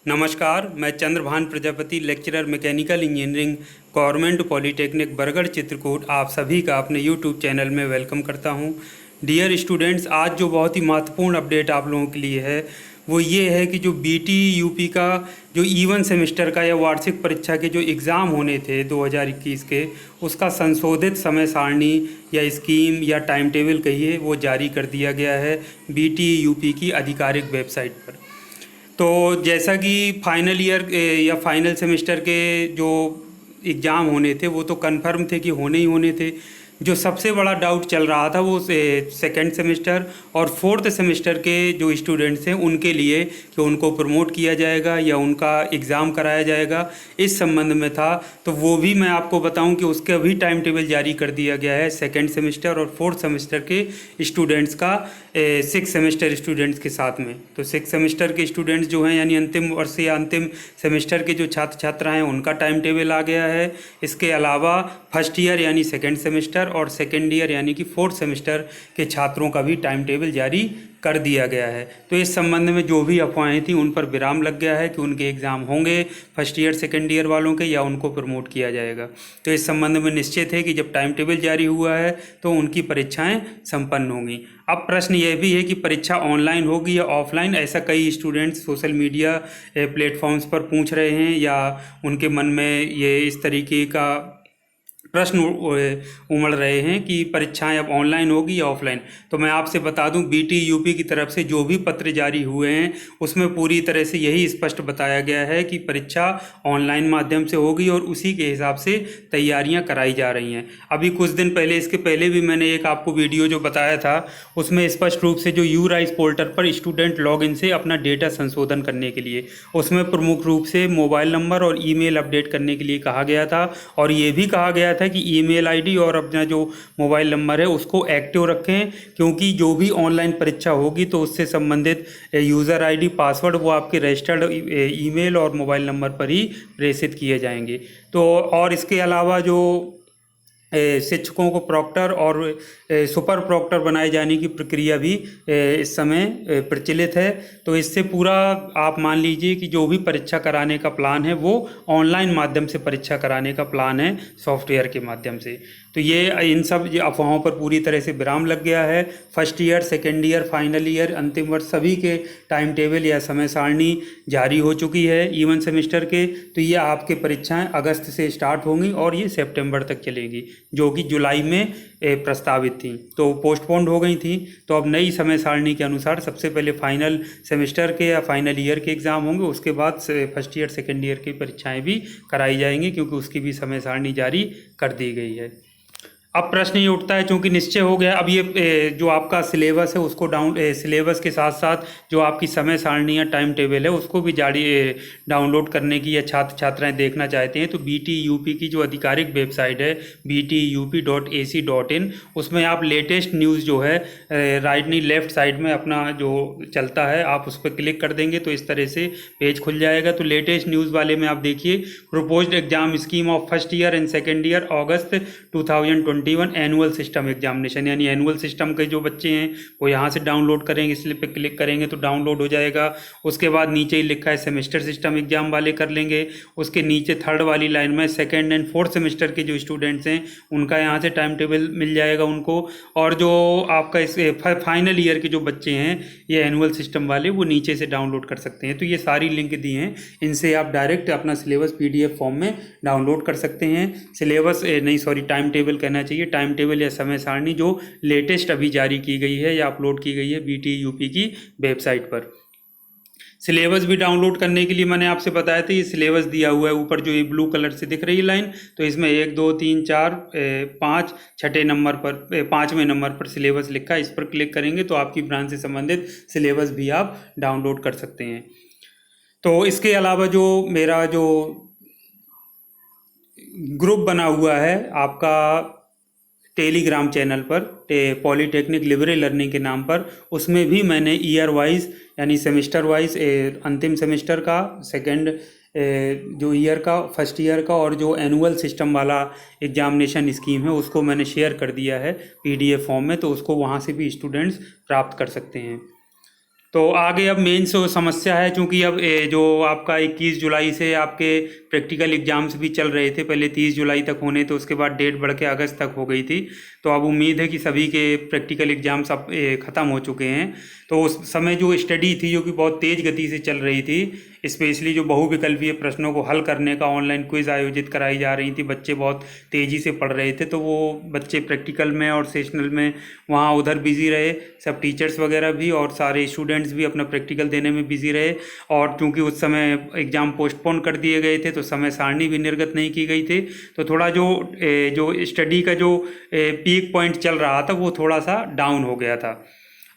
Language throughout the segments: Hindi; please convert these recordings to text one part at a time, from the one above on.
नमस्कार, मैं Chandrabhan Prajapati, lecturer mechanical engineering, government polytechnic Bargarh Chitrakoot, आप सभी का अपने यूट्यूब चैनल में वेलकम करता हूं। डियर स्टूडेंट्स, आज जो बहुत ही महत्वपूर्ण अपडेट आप लोगों के लिए है वो ये है कि जो बीटी यूपी का जो E1 सेमेस्टर का या वार्षिक परीक्षा के जो एग्ज़ाम होने थे 2021 के, उसका संशोधित समय सारणी या स्कीम या टाइम टेबल कहिए, वो जारी कर दिया गया है बीटी यूपी की आधिकारिक वेबसाइट पर। तो जैसा कि फाइनल ईयर या फाइनल सेमेस्टर के जो एग्ज़ाम होने थे वो तो कंफर्म थे कि होने ही होने थे। जो सबसे बड़ा डाउट चल रहा था वो सेकेंड सेमेस्टर और फोर्थ सेमेस्टर के जो स्टूडेंट्स हैं उनके लिए कि उनको प्रमोट किया जाएगा या उनका एग्ज़ाम कराया जाएगा, इस संबंध में था। तो वो भी मैं आपको बताऊं कि उसका भी टाइम टेबल जारी कर दिया गया है सेकेंड सेमेस्टर और फोर्थ सेमेस्टर के स्टूडेंट्स का, सिक्स सेमेस्टर स्टूडेंट्स के साथ में। तो सिक्स सेमेस्टर के स्टूडेंट्स जो हैं यानी अंतिम वर्ष या अंतिम सेमेस्टर के जो छात्र छात्रा हैं उनका टाइम टेबल आ गया है। इसके अलावा फर्स्ट ईयर यानी सेकेंड सेमेस्टर और सेकेंड ईयर यानी कि फोर्थ सेमेस्टर के छात्रों का भी टाइम टेबल जारी कर दिया गया है। तो इस संबंध में जो भी अफवाहें थी उन पर विराम लग गया है कि उनके एग्ज़ाम होंगे फर्स्ट ईयर सेकेंड ईयर वालों के या उनको प्रमोट किया जाएगा। तो इस संबंध में निश्चित है कि जब टाइम टेबल जारी हुआ है तो उनकी परीक्षाएं संपन्न होंगी। अब प्रश्न यह भी है कि परीक्षा ऑनलाइन होगी या ऑफलाइन, ऐसा कई स्टूडेंट्स सोशल मीडिया प्लेटफॉर्म्स पर पूछ रहे हैं या उनके मन में ये इस तरीके का प्रश्न उमड़ रहे हैं कि परीक्षाएं अब ऑनलाइन होगी या ऑफलाइन। तो मैं आपसे बता दूं, बीटी यूपी की तरफ से जो भी पत्र जारी हुए हैं उसमें पूरी तरह से यही स्पष्ट बताया गया है कि परीक्षा ऑनलाइन माध्यम से होगी और उसी के हिसाब से तैयारियां कराई जा रही हैं। अभी कुछ दिन पहले, इसके पहले भी मैंने एक आपको वीडियो जो बताया था उसमें स्पष्ट रूप से जो यूराइज पोर्टल पर स्टूडेंट लॉगिन से अपना डेटा संशोधन करने के लिए, उसमें प्रमुख रूप से मोबाइल नंबर और ईमेल अपडेट करने के लिए कहा गया था। और ये भी कहा गया था कि ईमेल आईडी और अपना जो मोबाइल नंबर है उसको एक्टिव रखें, क्योंकि जो भी ऑनलाइन परीक्षा होगी तो उससे संबंधित यूज़र आईडी पासवर्ड वो आपके रजिस्टर्ड ईमेल और मोबाइल नंबर पर ही प्रेषित किए जाएंगे। तो और इसके अलावा जो शिक्षकों को प्रॉक्टर और सुपर प्रॉक्टर बनाए जाने की प्रक्रिया भी इस समय प्रचलित है। तो इससे पूरा आप मान लीजिए कि जो भी परीक्षा कराने का प्लान है वो ऑनलाइन माध्यम से परीक्षा कराने का प्लान है, सॉफ्टवेयर के माध्यम से। तो ये इन सब अफवाहों पर पूरी तरह से विराम लग गया है। First year, second year, final year, अंतिम वर्ष सभी के टाइम टेबल या समय सारणी जारी हो चुकी है E1 सेमेस्टर के। तो ये आपके परीक्षाएं अगस्त से स्टार्ट होंगी और ये सितंबर तक चलेंगी, जो कि जुलाई में प्रस्तावित थी, तो पोस्टपोन्ड हो गई थी। तो अब नई समय सारणी के अनुसार सबसे पहले फाइनल सेमेस्टर के या फाइनल ईयर के एग्ज़ाम होंगे, उसके बाद फर्स्ट ईयर सेकेंड ईयर की परीक्षाएं भी कराई जाएंगी, क्योंकि उसकी भी समय सारणी जारी कर दी गई है। अब प्रश्न ये उठता है, चूँकि निश्चय हो गया, अब ये जो आपका सिलेबस है उसको सिलेबस के साथ साथ जो आपकी समय सारणी या टाइम टेबल है उसको भी डाउनलोड करने की या छात्र छात्राएं देखना चाहते हैं तो बीटी यूपी की जो आधिकारिक वेबसाइट है btup.ac.in, उसमें आप लेटेस्ट न्यूज़ जो है राइट नहीं लेफ़्ट साइड में अपना जो चलता है आप उस पर क्लिक कर देंगे तो इस तरह से पेज खुल जाएगा। तो लेटेस्ट न्यूज़ वाले में आप देखिए, proposed exam scheme of first year and second year August 2021 annual system examination, यानी एनुअल सिस्टम के जो बच्चे हैं वो यहाँ से डाउनलोड करेंगे, इस पे क्लिक करेंगे तो डाउनलोड हो जाएगा। उसके बाद नीचे ही लिखा है सेमेस्टर सिस्टम एग्जाम वाले कर लेंगे। उसके नीचे थर्ड वाली लाइन में सेकेंड एंड फोर्थ सेमेस्टर के जो स्टूडेंट्स हैं उनका यहाँ से टाइम टेबल मिल जाएगा उनको। और जो आपका इस फाइनल ईयर के जो बच्चे हैं ये एनुअल सिस्टम वाले, वो नीचे से डाउनलोड कर सकते हैं। तो ये सारी लिंक दी हैं, इनसे आप डायरेक्ट अपना सिलेबस PDF फॉर्म में डाउनलोड कर सकते हैं। सिलेबस नहीं, सॉरी, टाइम टेबल कहना चाहिए, टाइम टेबल या समय सारणी जो लेटेस्ट अभी जारी की गई है या अपलोड की गई है बीटी यूपी की वेबसाइट पर। सिलेबस भी डाउनलोड करने के लिए मैंने आपसे बताया था, ये सिलेबस दिया हुआ है ऊपर जो ये ब्लू कलर से दिख रही है लाइन, तो इसमें 1 2 3 4 5 छठे नंबर पर 5वें नंबर पर सिलेबस लिखा है, इस पर क्लिक करेंगे तो आपकी ब्रांच से संबंधित सिलेबस भी आप डाउनलोड कर सकते हैं। तो इसके अलावा जो मेरा जो ग्रुप बना हुआ है आपका टेलीग्राम चैनल पर पॉलीटेक्निक लिबरल लर्निंग के नाम पर, उसमें भी मैंने ईयर वाइज यानी सेमेस्टर वाइज अंतिम सेमेस्टर का, सेकंड जो ईयर का, फर्स्ट ईयर का और जो एनुअल सिस्टम वाला एग्जामिनेशन स्कीम है उसको मैंने शेयर कर दिया है PDF फॉर्म में, तो उसको वहाँ से भी स्टूडेंट्स प्राप्त कर सकते हैं। तो आगे अब मेन समस्या है, चूंकि अब जो आपका 21 जुलाई से आपके प्रैक्टिकल एग्जाम्स भी चल रहे थे, पहले 30 जुलाई तक होने, तो उसके बाद डेट बढ़ के अगस्त तक हो गई थी। तो अब उम्मीद है कि सभी के प्रैक्टिकल एग्जाम्स अब ख़त्म हो चुके हैं। तो उस समय जो स्टडी थी, जो कि बहुत तेज़ गति से चल रही थी, स्पेशली जो बहुविकल्पीय प्रश्नों को हल करने का ऑनलाइन क्विज़ आयोजित कराई जा रही थी, बच्चे बहुत तेज़ी से पढ़ रहे थे। तो वो बच्चे प्रैक्टिकल में और सेशनल में वहाँ उधर बिज़ी रहे, सब टीचर्स वगैरह भी और सारे स्टूडेंट्स भी अपना प्रैक्टिकल देने में बिज़ी रहे। और चूंकि उस समय एग्ज़ाम पोस्टपोन कर दिए गए थे, तो समय सारणी भी निर्गत नहीं की गई थी। तो थोड़ा जो स्टडी का जो पीक पॉइंट चल रहा था, वो थोड़ा सा डाउन हो गया था।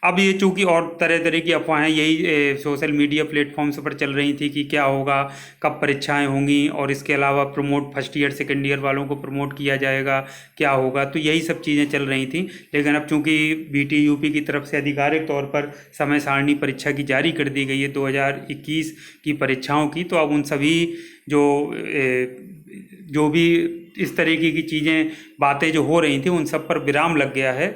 अब ये चूंकि और तरह तरह की अफवाहें यही सोशल मीडिया प्लेटफॉर्म्स पर चल रही थी कि क्या होगा, कब परीक्षाएं होंगी, और इसके अलावा promote first year second year वालों को प्रमोट किया जाएगा, क्या होगा, तो यही सब चीज़ें चल रही थी। लेकिन अब चूंकि बीटी यूपी की तरफ से आधिकारिक तौर पर समय सारणी परीक्षा की जारी कर दी गई है 2021 की परीक्षाओं की, तो अब उन सभी जो भी इस तरीके की चीज़ें बातें जो हो रही थी, उन सब पर विराम लग गया है।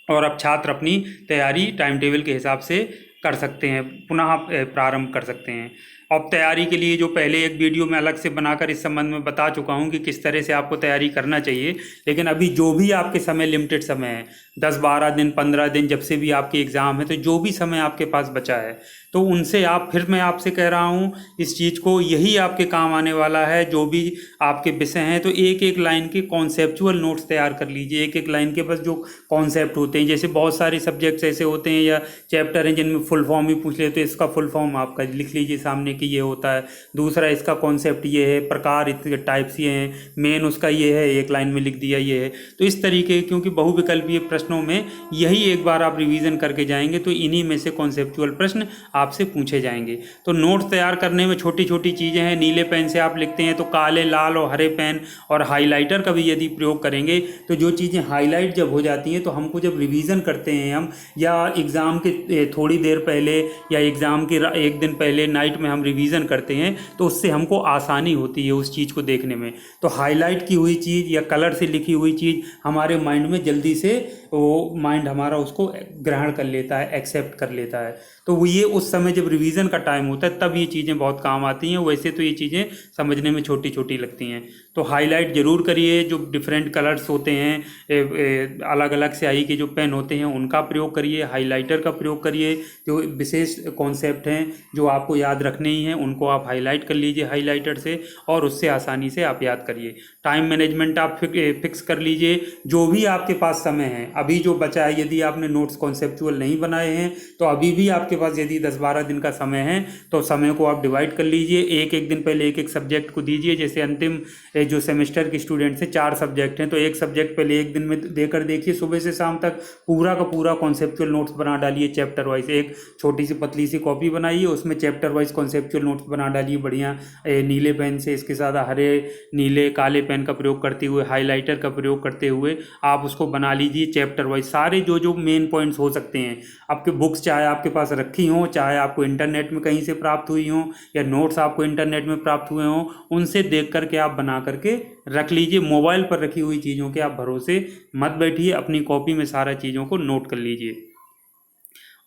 और अब छात्र अपनी तैयारी टाइम टेबल के हिसाब से कर सकते हैं, पुनः प्रारंभ कर सकते हैं। अब तैयारी के लिए जो पहले एक वीडियो में अलग से बनाकर इस संबंध में बता चुका हूं कि किस तरह से आपको तैयारी करना चाहिए। लेकिन अभी जो भी आपके समय लिमिटेड समय है, 10-12 दिन 15 दिन, जब से भी आपके एग्ज़ाम है, तो जो भी समय आपके पास बचा है, तो उनसे आप, फिर मैं आपसे कह रहा हूँ इस चीज़ को, यही आपके काम आने वाला है। जो भी आपके विषय हैं, तो एक एक लाइन के कॉन्सेप्चुअल नोट्स तैयार कर लीजिए। एक एक लाइन के बस जो कॉन्सेप्ट होते हैं, जैसे बहुत सारे सब्जेक्ट्स ऐसे होते हैं या चैप्टर हैं जिनमें फुल फॉर्म ही पूछ लेते, तो इसका फुल फॉर्म आपका लिख लीजिए सामने कि ये होता है। दूसरा, इसका कॉन्सेप्ट ये है, प्रकार इतने टाइप्स ये हैं, मेन उसका ये है, एक लाइन में लिख दिया ये है। तो इस तरीके, क्योंकि बहुविकल्पीय प्रश्नों में यही एक बार आप रिवीजन करके जाएंगे, तो इन्हीं में से कॉन्सेप्चुअल प्रश्न आपसे पूछे जाएंगे। तो नोट्स तैयार करने में छोटी छोटी चीज़ें हैं। नीले पेन से आप लिखते हैं, तो काले, लाल और हरे पेन और हाईलाइटर का भी यदि प्रयोग करेंगे, तो जो चीज़ें हाईलाइट जब हो जाती हैं, तो हमको जब रिवीजन करते हैं हम, या एग्ज़ाम के थोड़ी देर पहले या एग्ज़ाम के एक दिन पहले नाइट में हम रिवीजन करते हैं, तो उससे हमको आसानी होती है उस चीज़ को देखने में। तो हाईलाइट की हुई चीज़ या कलर से लिखी हुई चीज़ हमारे माइंड में जल्दी से, वो माइंड हमारा उसको ग्रहण कर लेता है, एक्सेप्ट कर लेता है। तो वो ये उस समय जब रिवीजन का टाइम होता है, तब ये चीज़ें बहुत काम आती हैं। वैसे तो ये चीज़ें समझने में छोटी छोटी लगती हैं। तो हाईलाइट ज़रूर करिए। जो डिफरेंट कलर्स होते हैं, अलग अलग स्याही के जो पेन होते हैं, उनका प्रयोग करिए, हाईलाइटर का प्रयोग करिए। जो विशेष कॉन्सेप्ट हैं जो आपको याद रखने ही हैं, उनको आप हाईलाइट कर लीजिए हाईलाइटर से, और उससे आसानी से आप याद करिए। टाइम मैनेजमेंट आप फिक्स कर लीजिए। जो भी आपके पास समय है, अभी जो बचा है, यदि आपने नोट्स कॉन्सेप्चुअल नहीं बनाए हैं, तो अभी भी आपके पास यदि 10-12 दिन का समय है, तो समय को आप डिवाइड कर लीजिए। एक एक दिन पहले एक एक सब्जेक्ट को दीजिए। जैसे अंतिम जो सेमेस्टर के स्टूडेंट्स हैं, 4 सब्जेक्ट हैं, तो एक सब्जेक्ट पहले एक दिन में देकर देखिए, सुबह से शाम तक पूरा का पूरा कॉन्सेप्चुअल नोट्स बना डालिए चैप्टर वाइज। एक छोटी सी पतली सी कॉपी बनाइए, उसमें चैप्टर वाइज कॉन्सेप्चुअल नोट्स बना डालिए बढ़िया नीले पेन से। इसके साथ हरे, नीले, काले पेन का प्रयोग करते हुए, हाईलाइटर का प्रयोग करते हुए आप उसको बना लीजिए चैप्टर वाइज। सारे जो जो मेन पॉइंट्स हो सकते हैं, आपके बुक्स चाहे आपके पास रखी हों, चाहे आपको इंटरनेट में कहीं से प्राप्त हुई हों, या नोट्स आपको इंटरनेट में प्राप्त हुए हों, उनसे देख करके आप बना करके रख लीजिए। मोबाइल पर रखी हुई चीज़ों के आप भरोसे मत बैठिए, अपनी कॉपी में सारा चीज़ों को नोट कर लीजिए।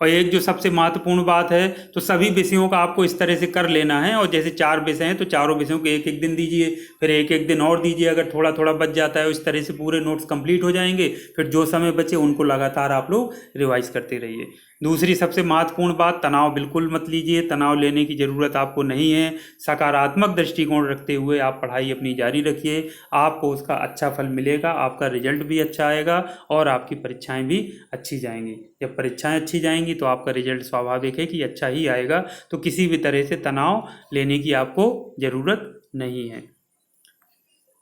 और एक जो सबसे महत्वपूर्ण बात है, तो सभी विषयों का आपको इस तरह से कर लेना है। और जैसे 4 विषय हैं, तो चारों विषयों को एक एक दिन दीजिए, फिर एक एक दिन और दीजिए। अगर थोड़ा थोड़ा बच जाता है, इस तरह से पूरे नोट्स कंप्लीट हो जाएंगे। फिर जो समय बचे उनको लगातार आप लोग रिवाइज करते रहिए। दूसरी सबसे महत्वपूर्ण बात, तनाव बिल्कुल मत लीजिए। तनाव लेने की ज़रूरत आपको नहीं है। सकारात्मक दृष्टिकोण रखते हुए आप पढ़ाई अपनी जारी रखिए। आपको उसका अच्छा फल मिलेगा, आपका रिजल्ट भी अच्छा आएगा और आपकी परीक्षाएं भी अच्छी जाएंगी। जब परीक्षाएं अच्छी जाएंगी, तो आपका रिजल्ट स्वाभाविक है कि अच्छा ही आएगा। तो किसी भी तरह से तनाव लेने की आपको ज़रूरत नहीं है।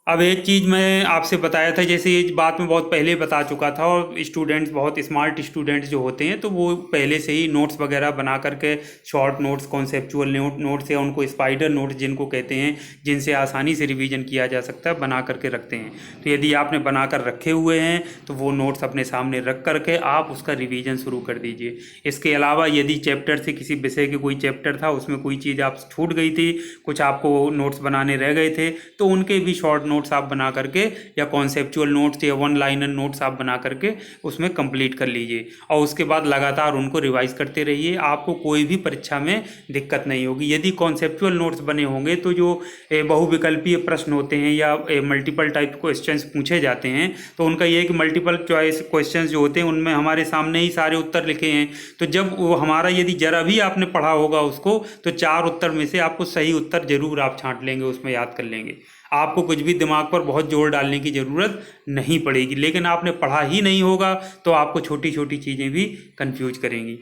अब एक चीज़ मैं आपसे बताया था, जैसे ये बात मैं बहुत पहले बता चुका था, और स्टूडेंट्स, बहुत स्मार्ट स्टूडेंट्स जो होते हैं, तो वो पहले से ही नोट्स वगैरह बना करके, शॉर्ट नोट्स, कॉन्सेप्चुअल नोट्स या उनको स्पाइडर नोट्स जिनको कहते हैं, जिनसे आसानी से रिवीजन किया जा सकता है, बना करके रखते हैं। तो यदि आपने बना कर रखे हुए हैं, तो वो नोट्स अपने सामने रख करके आप उसका रिवीजन शुरू कर दीजिए। इसके अलावा यदि चैप्टर से, किसी विषय के कोई चैप्टर था, उसमें कोई चीज़ आप छूट गई थी, कुछ आपको नोट्स बनाने रह गए थे, तो उनके भी शॉर्ट नोट्स आप बना करके या कॉन्सेप्चुअल नोट्स या वन लाइनर नोट्स आप बना करके उसमें कंप्लीट कर लीजिए और उसके बाद लगातार उनको रिवाइज करते रहिए। आपको कोई भी परीक्षा में दिक्कत नहीं होगी। यदि कॉन्सेप्चुअल नोट्स बने होंगे तो जो बहुविकल्पीय प्रश्न होते हैं या मल्टीपल टाइप क्वेश्चंस पूछे जाते हैं तो उनका ये है कि मल्टीपल चॉइस क्वेश्चंस जो होते हैं उनमें हमारे सामने ही सारे उत्तर लिखे हैं, तो जब वो हमारा यदि जरा भी आपने पढ़ा होगा उसको तो 4 उत्तर में से आपको सही उत्तर जरूर आप छांट लेंगे, उसमें याद कर लेंगे। आपको कुछ भी दिमाग पर बहुत जोर डालने की ज़रूरत नहीं पड़ेगी। लेकिन आपने पढ़ा ही नहीं होगा तो आपको छोटी छोटी चीज़ें भी कंफ्यूज करेंगी।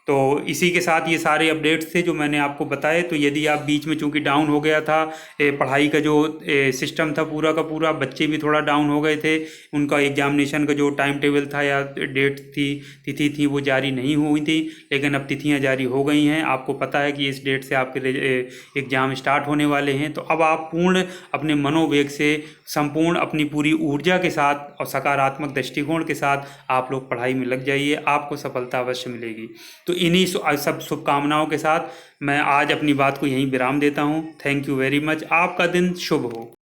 तो इसी के साथ ये सारे अपडेट्स थे जो मैंने आपको बताए। तो यदि आप बीच में चूँकि डाउन हो गया था पढ़ाई का जो सिस्टम था पूरा का पूरा, बच्चे भी थोड़ा डाउन हो गए थे, उनका एग्जामिनेशन का जो टाइम टेबल था या डेट थी, तिथि थी, वो जारी नहीं हुई थी, लेकिन अब तिथियां जारी हो गई हैं। आपको पता है कि इस डेट से आपके एग्ज़ाम स्टार्ट होने वाले हैं। तो अब आप पूर्ण अपने मनोवेग से, संपूर्ण अपनी पूरी ऊर्जा के साथ और सकारात्मक दृष्टिकोण के साथ आप लोग पढ़ाई में लग जाइए, आपको सफलता अवश्य मिलेगी। तो इन्हीं सब शुभकामनाओं के साथ मैं आज अपनी बात को यहीं विराम देता हूं। Thank you very much. आपका दिन शुभ हो।